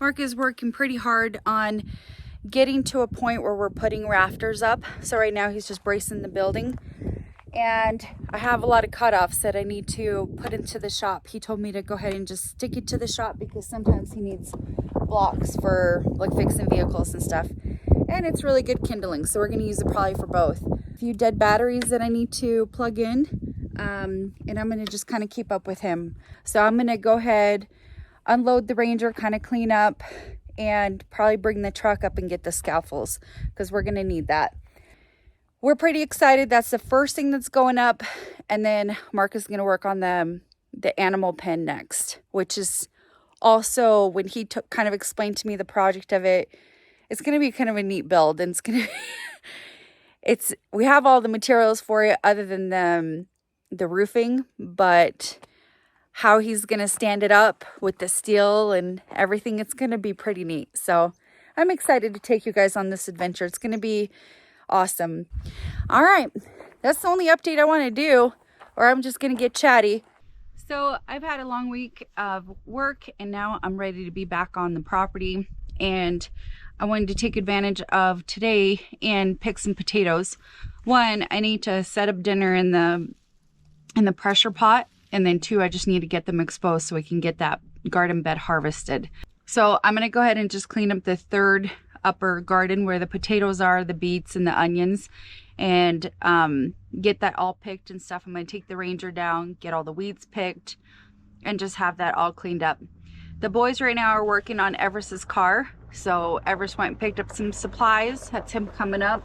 Mark is working pretty hard on getting to a point where we're putting rafters up. So right now he's just bracing the building. And I have a lot of cutoffs that I need to put into the shop. He told me to go ahead and just stick it to the shop because sometimes he needs blocks for like fixing vehicles and stuff. And it's really good kindling, so we're going to use it probably for both. A few dead batteries that I need to plug in, and I'm going to just kind of keep up with him. So I'm going to go ahead, unload the Ranger, kind of clean up, and probably bring the truck up and get the scaffolds because we're going to need that. We're pretty excited. That's the first thing that's going up, and then Mark is going to work on the animal pen next, which is also, when he kind of explained to me the project of it, it's going to be kind of a neat build, and it's going to we have all the materials for it other than the roofing, but how he's going to stand it up with the steel and everything, it's going to be pretty neat. So I'm excited to take you guys on this adventure. It's going to be awesome. All right, that's the only update I want to do, or I'm just going to get chatty. So I've had a long week of work, and now I'm ready to be back on the property, and I wanted to take advantage of today and pick some potatoes. One, I need to set up dinner in the pressure pot, and then two, I just need to get them exposed so we can get that garden bed harvested. So I'm going to go ahead and just clean up the third upper garden where the potatoes are, the beets and the onions, and get that all picked and stuff. I'm going to take the Ranger down, get all the weeds picked, and just have that all cleaned up. The boys right now are working on Everest's car. So Everest went and picked up some supplies. That's him coming up.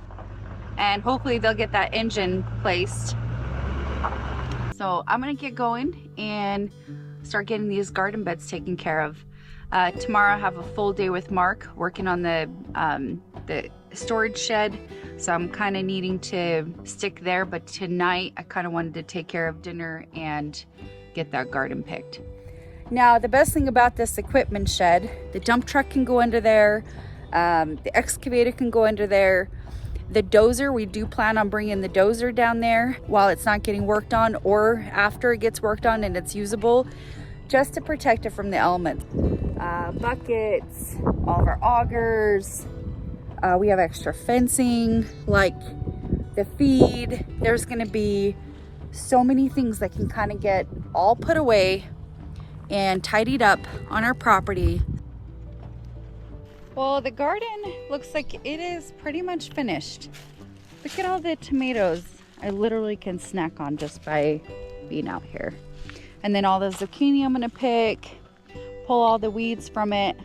And hopefully they'll get that engine placed. So I'm going to get going and start getting these garden beds taken care of. Tomorrow I have a full day with Mark working on the storage shed. So I'm kind of needing to stick there. But tonight I kind of wanted to take care of dinner and get that garden picked. Now, the best thing about this equipment shed, the dump truck can go under there, the excavator can go under there, the dozer, we do plan on bringing the dozer down there while it's not getting worked on, or after it gets worked on and it's usable, just to protect it from the elements. Buckets, all of our augers, we have extra fencing, like the feed. There's going to be so many things that can kind of get all put away and tidied up on our property. Well, the garden looks like it is pretty much finished. Look at all the tomatoes I literally can snack on just by being out here. And then all the zucchini I'm gonna pick, pull all the weeds from it,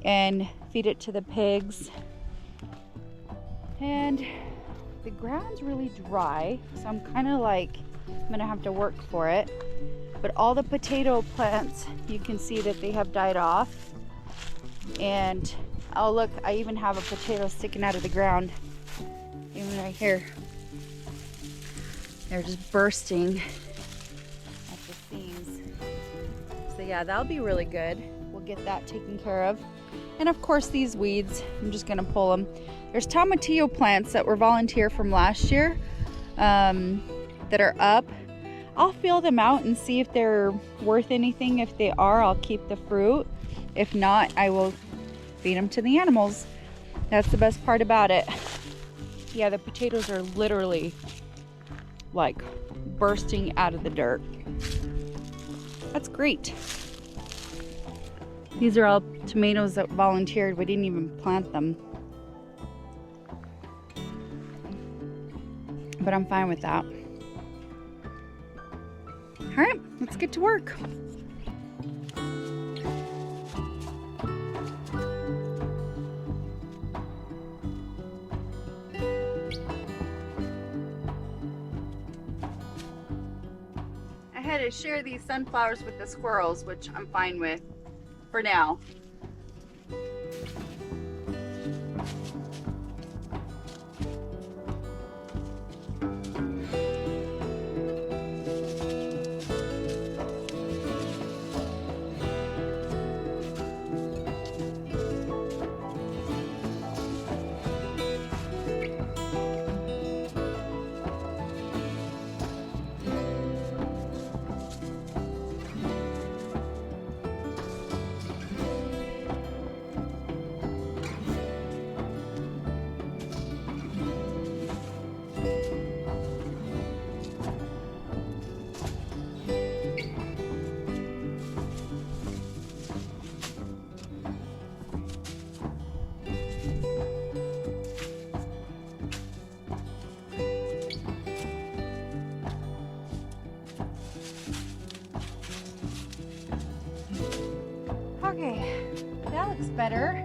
and feed it to the pigs. And the ground's really dry, so I'm kind of like, I'm gonna have to work for it. But all the potato plants, you can see that they have died off. And oh look, I even have a potato sticking out of the ground. Even right here. They're just bursting at the seams. So yeah, that'll be really good. We'll get that taken care of. And of course these weeds, I'm just gonna pull them. There's tomatillo plants that were volunteer from last year that are up. I'll feel them out and see if they're worth anything. If they are, I'll keep the fruit. If not, I will feed them to the animals. That's the best part about it. Yeah, the potatoes are literally like bursting out of the dirt. That's great. These are all tomatoes that volunteered. We didn't even plant them. But I'm fine with that. All right, let's get to work. I had to share these sunflowers with the squirrels, which I'm fine with for now. Okay, that looks better.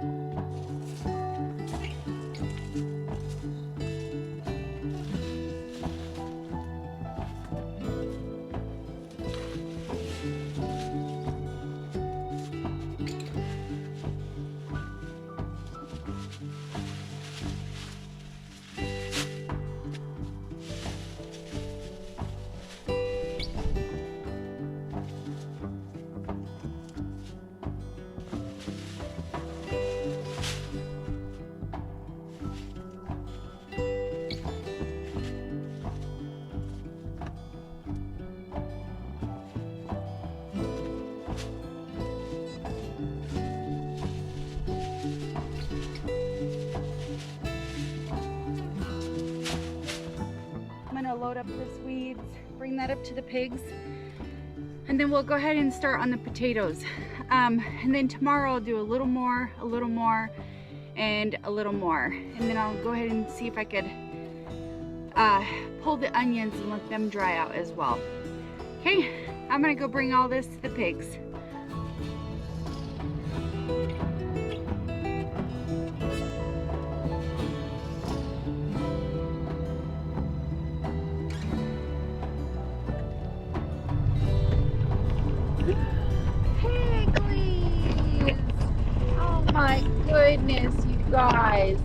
I'm gonna load up this weeds, bring that up to the pigs, and then we'll go ahead and start on the potatoes. And then tomorrow I'll do a little more, and a little more. And then I'll go ahead and see if I could pull the onions and let them dry out as well. Okay, I'm gonna go bring all this to the pigs. My goodness, you guys.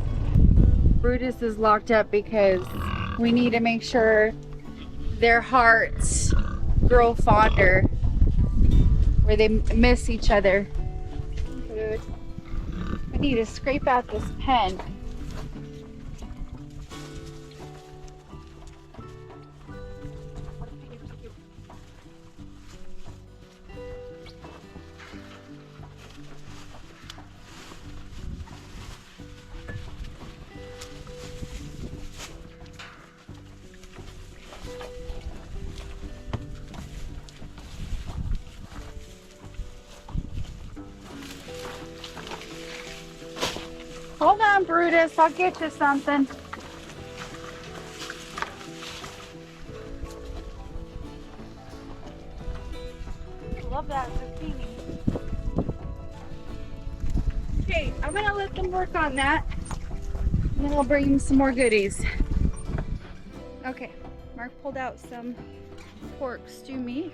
Brutus is locked up because we need to make sure their hearts grow fonder, where they miss each other. Dude, I need to scrape out this pen. Hold on, Brutus, I'll get you something. I love that zucchini. Okay, I'm gonna let them work on that, and then we'll bring them some more goodies. Okay, Mark pulled out some pork stew meat,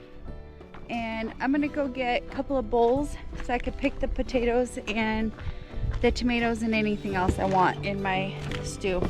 and I'm gonna go get a couple of bowls so I could pick the potatoes and the tomatoes and anything else I want in my stew.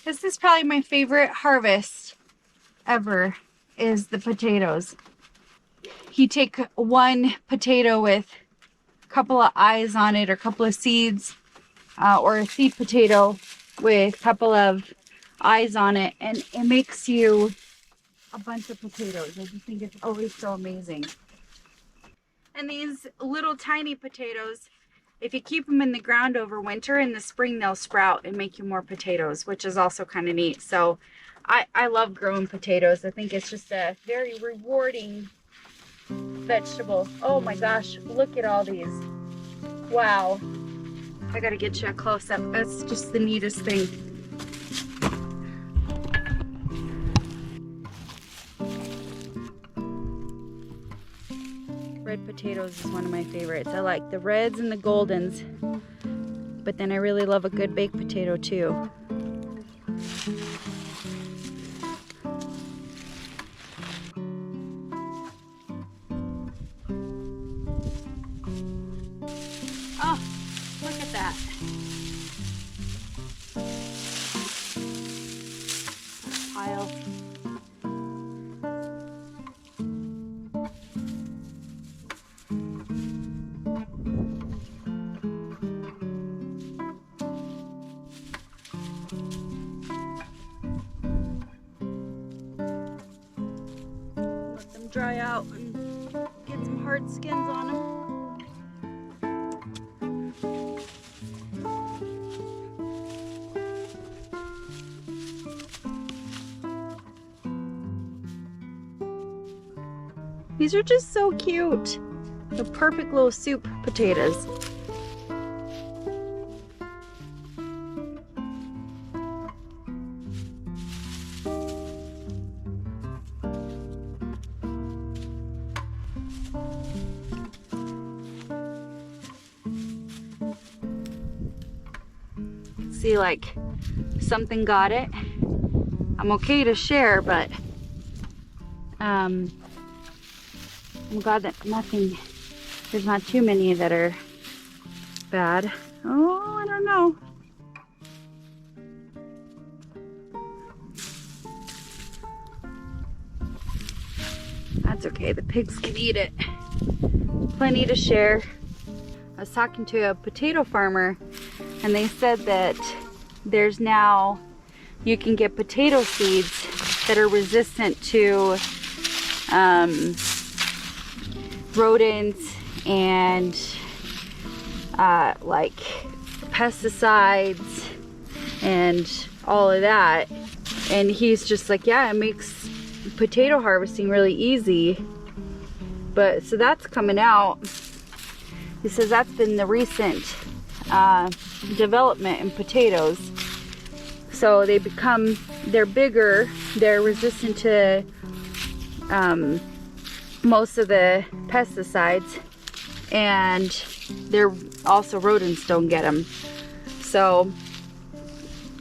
This is probably my favorite harvest ever, is the potatoes. You take one potato with a couple of eyes on it, or a couple of seeds, or a seed potato with a couple of eyes on it, and it makes you a bunch of potatoes. I just think it's always so amazing. And these little tiny potatoes, if you keep them in the ground over winter, in the spring they'll sprout and make you more potatoes, which is also kind of neat. So I love growing potatoes. I think it's just a very rewarding vegetable. Oh my gosh, look at all these. Wow. I gotta get you a close-up. That's just the neatest thing. Red potatoes is one of my favorites. I like the reds and the goldens, but then I really love a good baked potato too. Oh, look at that. Pile. out and get some hard skins on them. These are just so cute. The perfect little soup potatoes. See, like, something got it. I'm okay to share, but I'm glad that there's not too many that are bad. Oh, I don't know. That's okay, the pigs can eat it. Plenty to share. I was talking to a potato farmer and they said that there's now, you can get potato seeds that are resistant to rodents and like pesticides and all of that. And he's just like, yeah, it makes potato harvesting really easy. But so that's coming out. He says that's been the recent development in potatoes. So they're bigger, they're resistant to most of the pesticides, and they're also, rodents don't get them. So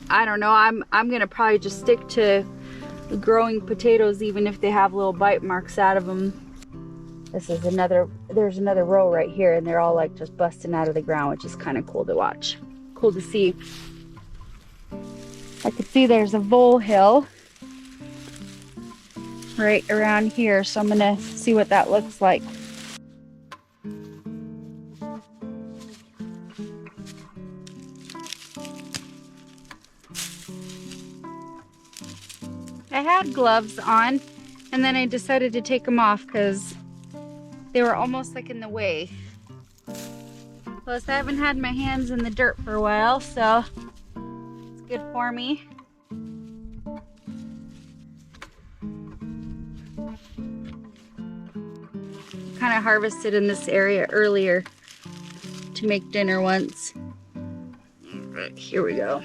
I don't know, I'm gonna probably just stick to growing potatoes even if they have little bite marks out of them. This is there's another row right here, and they're all like just busting out of the ground, which is kind of cool to watch. Cool to see. I could see there's a vole hill right around here, so I'm gonna see what that looks like. I had gloves on, and then I decided to take them off because they were almost like in the way. Plus, I haven't had my hands in the dirt for a while, so it's good for me. Kind of harvested in this area earlier to make dinner once. All right, here we go.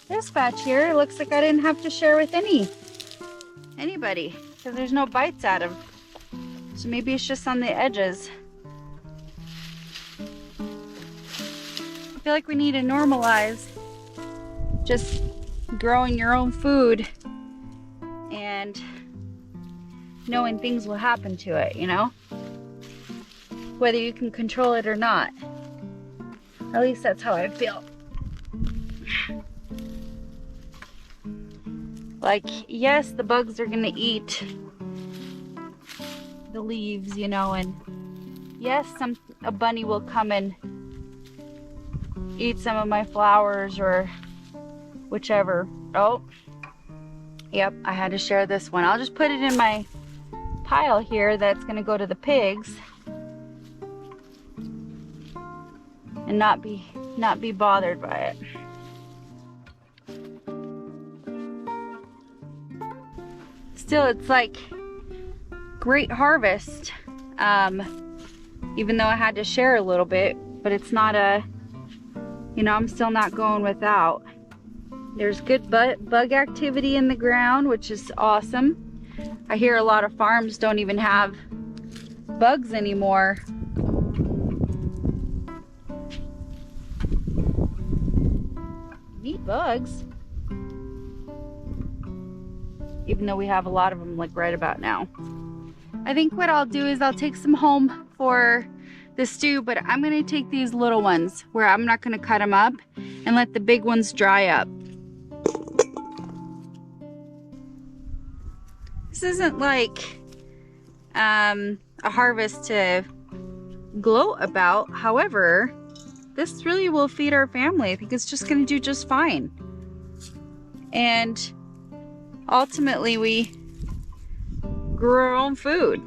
This batch here looks like I didn't have to share with anybody because there's no bites out of. So maybe it's just on the edges. I feel like we need to normalize just growing your own food and knowing things will happen to it, you know? Whether you can control it or not. At least that's how I feel. Like, yes, the bugs are gonna eat the leaves, you know, and yes, a bunny will come and eat some of my flowers or whichever. Oh, yep, I had to share this one. I'll just put it in my pile here that's gonna go to the pigs and not be bothered by it. Still, it's like great harvest, even though I had to share a little bit, but it's not you know, I'm still not going without. There's good bug activity in the ground, which is awesome. I hear a lot of farms don't even have bugs anymore. Neat bugs. Even though we have a lot of them like right about now. I think what I'll do is I'll take some home for the stew, but I'm gonna take these little ones where I'm not gonna cut them up and let the big ones dry up. This isn't like a harvest to gloat about. However, this really will feed our family. I think it's just gonna do just fine. And ultimately we grew our own food.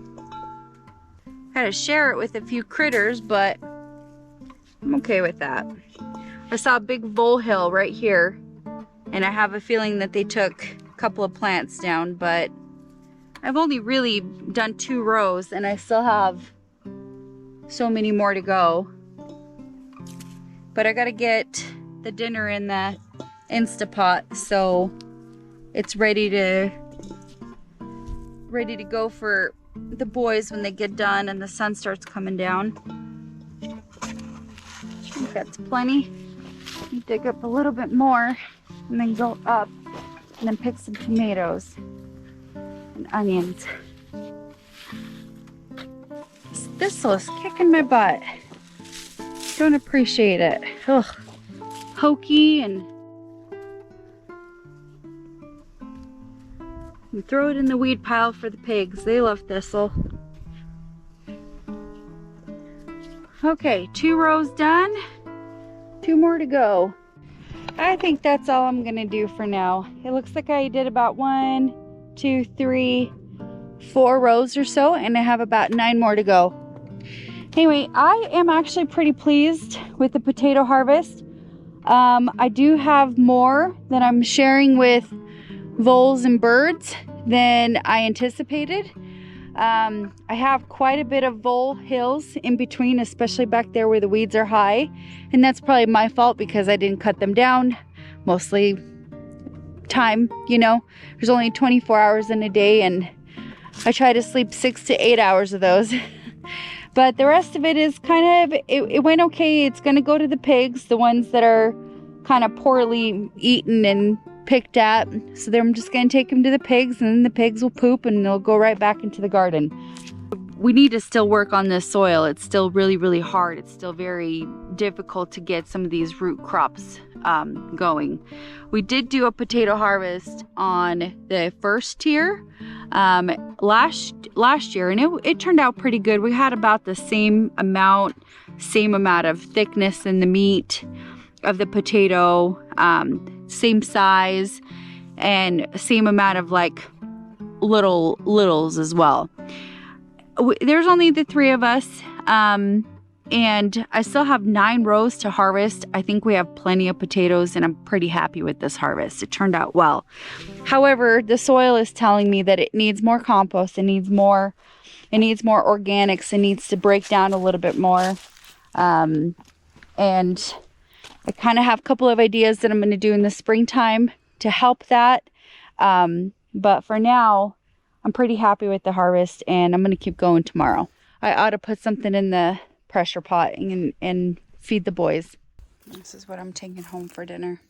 Had to share it with a few critters, but I'm okay with that. I saw a big vole hill right here, and I have a feeling that they took a couple of plants down, but I've only really done 2 rows and I still have so many more to go. But I gotta get the dinner in the Instapot so it's ready to go for the boys when they get done and the sun starts coming down. I think that's plenty. Dig up a little bit more and then go up and then pick some tomatoes and onions. This thistle is kicking my butt. Don't appreciate it. Ugh. Pokey and throw it in the weed pile for the pigs. They love thistle. Okay, 2 rows done. 2 more to go. I think that's all I'm gonna do for now. It looks like I did about 1, 2, 3, 4 rows or so, and I have about 9 more to go. Anyway, I am actually pretty pleased with the potato harvest. I do have more that I'm sharing with voles and birds than I anticipated. I have quite a bit of vole hills in between, especially back there where the weeds are high, and that's probably my fault because I didn't cut them down. Mostly time, you know, there's only 24 hours in a day and I try to sleep 6 to 8 hours of those. But the rest of it is kind of, it went okay. It's gonna go to the pigs, the ones that are kind of poorly eaten and picked at. So then I'm just gonna take them to the pigs, and then the pigs will poop and they'll go right back into the garden. We need to still work on this soil. It's still really, really hard. It's still very difficult to get some of these root crops going. We did do a potato harvest on the first tier last year, and it turned out pretty good. We had about the same amount of thickness in the meat of the potato, same size, and same amount of like littles as well. There's only the 3 of us, and I still have 9 rows to harvest. I think we have plenty of potatoes, and I'm pretty happy with this harvest. It turned out well. However, the soil is telling me that it needs more compost, it needs more organics, it needs to break down a little bit more. And I kind of have a couple of ideas that I'm going to do in the springtime to help that. But for now, I'm pretty happy with the harvest, and I'm going to keep going tomorrow. I ought to put something in the pressure pot and feed the boys. This is what I'm taking home for dinner.